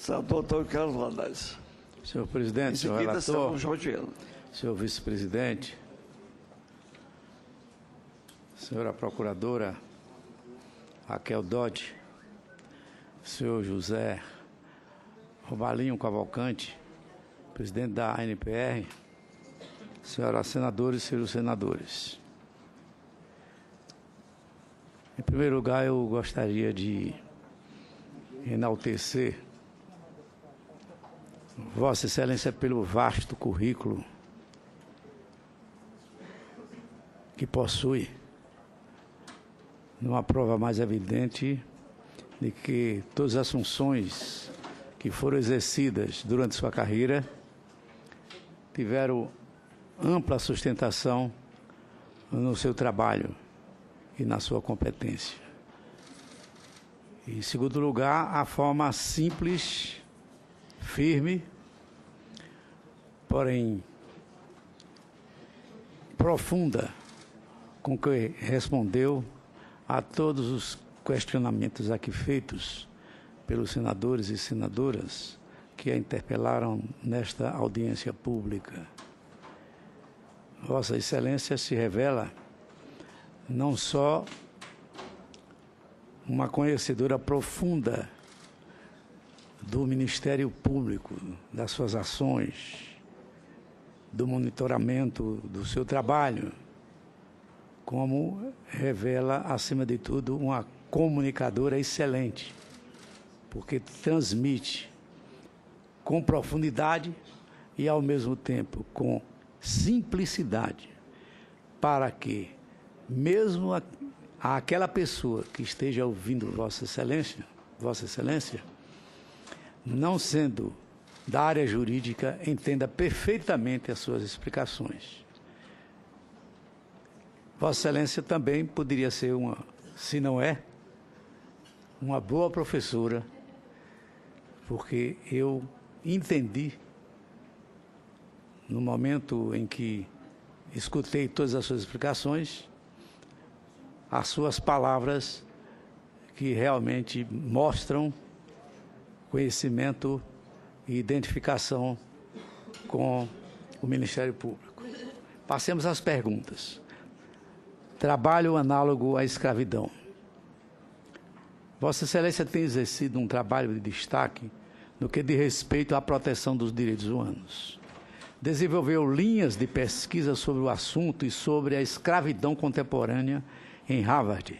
Senador Antônio Carlos Rodrigues. Senhor presidente, senhor relator, senhor vice-presidente, senhora procuradora Raquel Dodge, senhor José Robalinho Cavalcante, presidente da ANPR, senhoras senadoras e senhores senadores. Em primeiro lugar, eu gostaria de enaltecer Vossa Excelência pelo vasto currículo que possui, numa prova mais evidente de que todas as funções que foram exercidas durante sua carreira tiveram ampla sustentação no seu trabalho e na sua competência. E, em segundo lugar, a forma simples, firme, porém profunda, com que respondeu a todos os questionamentos aqui feitos pelos senadores e senadoras que a interpelaram nesta audiência pública. Vossa Excelência se revela não só uma conhecedora profunda do Ministério Público, das suas ações, do monitoramento do seu trabalho, como revela, acima de tudo, uma comunicadora excelente, porque transmite com profundidade e, ao mesmo tempo, com simplicidade, para que, mesmo aquela pessoa que esteja ouvindo Vossa Excelência, não sendo da área jurídica, entenda perfeitamente as suas explicações. Vossa Excelência também poderia ser se não é, uma boa professora, porque eu entendi, no momento em que escutei todas as suas explicações, as suas palavras que realmente mostram conhecimento e identificação com o Ministério Público. Passemos às perguntas. Trabalho análogo à escravidão. Vossa Excelência tem exercido um trabalho de destaque no que diz respeito à proteção dos direitos humanos. Desenvolveu linhas de pesquisa sobre o assunto e sobre a escravidão contemporânea em Harvard.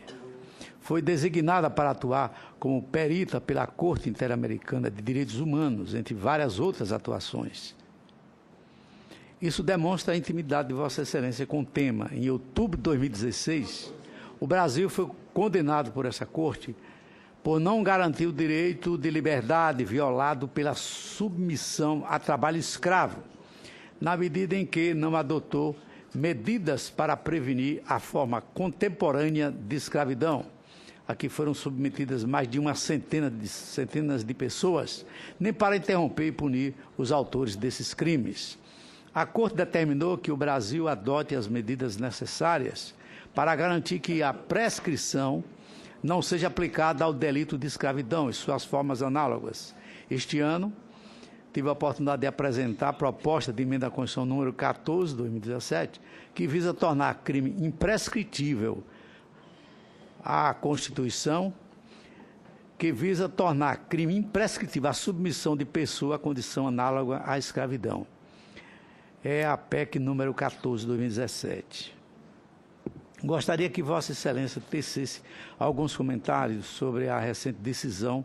Foi designada para atuar como perita pela Corte Interamericana de Direitos Humanos, entre várias outras atuações. Isso demonstra a intimidade de Vossa Excelência com o tema. Em outubro de 2016, o Brasil foi condenado por essa Corte por não garantir o direito de liberdade violado pela submissão a trabalho escravo, na medida em que não adotou medidas para prevenir a forma contemporânea de escravidão, a que foram submetidas mais de centenas de pessoas, nem para interromper e punir os autores desses crimes. A Corte determinou que o Brasil adote as medidas necessárias para garantir que a prescrição não seja aplicada ao delito de escravidão e suas formas análogas. Este ano, tive a oportunidade de apresentar a proposta de emenda à Constituição número 14, de 2017, que visa tornar crime imprescritível a Constituição, que visa tornar crime imprescritível a submissão de pessoa à condição análoga à escravidão. É a PEC número 14, de 2017. Gostaria que Vossa Excelência tecesse alguns comentários sobre a recente decisão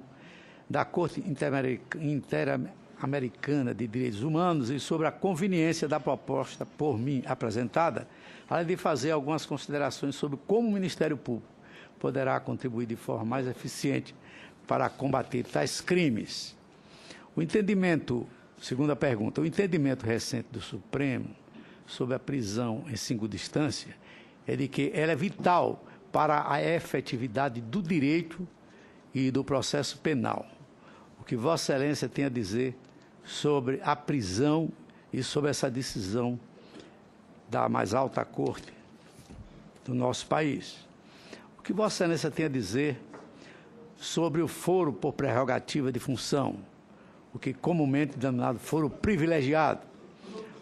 da Corte Interamericana de Direitos Humanos e sobre a conveniência da proposta por mim apresentada, além de fazer algumas considerações sobre como o Ministério Público poderá contribuir de forma mais eficiente para combater tais crimes. Segunda pergunta, o entendimento recente do Supremo sobre a prisão em segunda instância é de que ela é vital para a efetividade do direito e do processo penal. O que Vossa Excelência tem a dizer sobre a prisão e sobre essa decisão da mais alta corte do nosso país? O que Vossa Excelência tem a dizer sobre o foro por prerrogativa de função, o que comumente denominado foro privilegiado.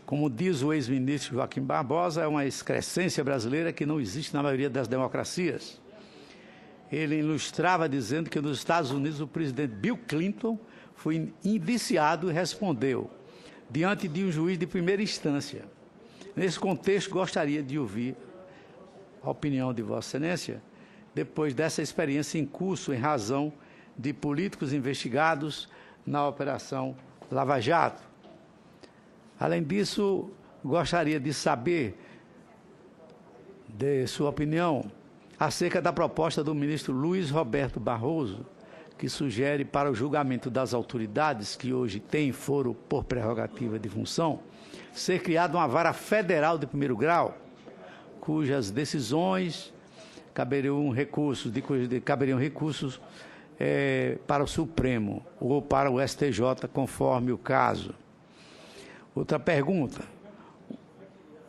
Como diz o ex-ministro Joaquim Barbosa, é uma excrescência brasileira que não existe na maioria das democracias. Ele ilustrava dizendo que nos Estados Unidos o presidente Bill Clinton foi indiciado e respondeu diante de um juiz de primeira instância. Nesse contexto, gostaria de ouvir a opinião de Vossa Excelência depois dessa experiência em curso em razão de políticos investigados na Operação Lava Jato. Além disso, gostaria de saber de sua opinião acerca da proposta do ministro Luiz Roberto Barroso, que sugere para o julgamento das autoridades que hoje têm foro por prerrogativa de função, ser criada uma vara federal de primeiro grau, cujas decisões caberiam recursos para o Supremo ou para o STJ, conforme o caso. Outra pergunta.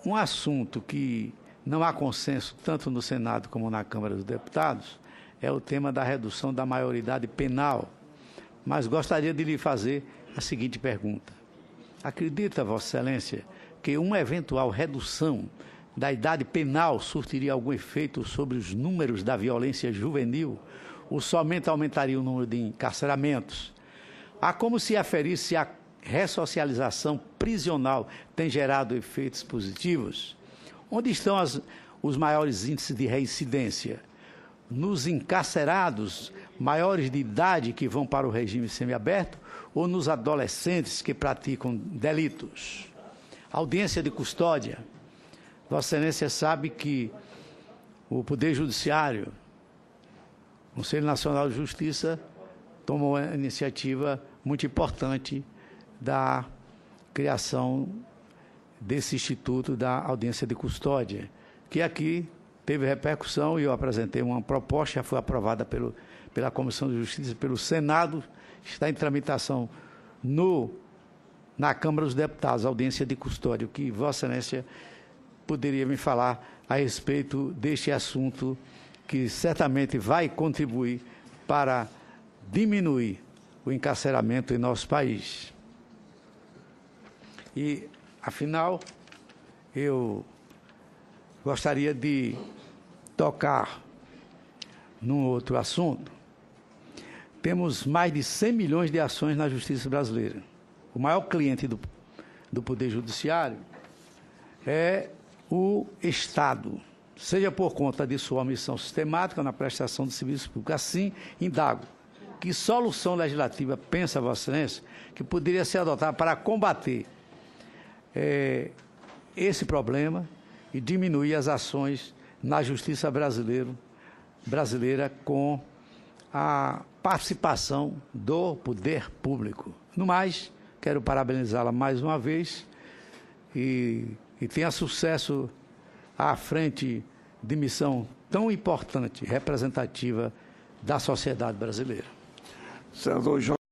Um assunto que não há consenso tanto no Senado como na Câmara dos Deputados é o tema da redução da maioridade penal. Mas gostaria de lhe fazer a seguinte pergunta. Acredita, Vossa Excelência, que uma eventual redução da idade penal surtiria algum efeito sobre os números da violência juvenil ou somente aumentaria o número de encarceramentos? Há como se aferir se a ressocialização prisional tem gerado efeitos positivos? Onde estão os maiores índices de reincidência? Nos encarcerados maiores de idade que vão para o regime semiaberto ou nos adolescentes que praticam delitos? Audiência de custódia. Vossa Excelência sabe que o Poder Judiciário, o Conselho Nacional de Justiça, tomou uma iniciativa muito importante da criação desse Instituto da Audiência de Custódia, que aqui teve repercussão e eu apresentei uma proposta, já foi aprovada pela Comissão de Justiça, pelo Senado, está em tramitação na Câmara dos Deputados, audiência de custódia. O que Vossa Excelência poderia me falar a respeito deste assunto que certamente vai contribuir para diminuir o encarceramento em nosso país. E, afinal, eu gostaria de tocar num outro assunto. Temos mais de 100 milhões de ações na Justiça brasileira. O maior cliente do Poder Judiciário é o Estado, seja por conta de sua omissão sistemática na prestação de serviços públicos. Assim, indago, que solução legislativa pensa Vossa Excelência que poderia ser adotada para combater esse problema e diminuir as ações na Justiça brasileira com a participação do poder público? No mais, quero parabenizá-la mais uma vez e tenha sucesso à frente de missão tão importante, representativa da sociedade brasileira. Senador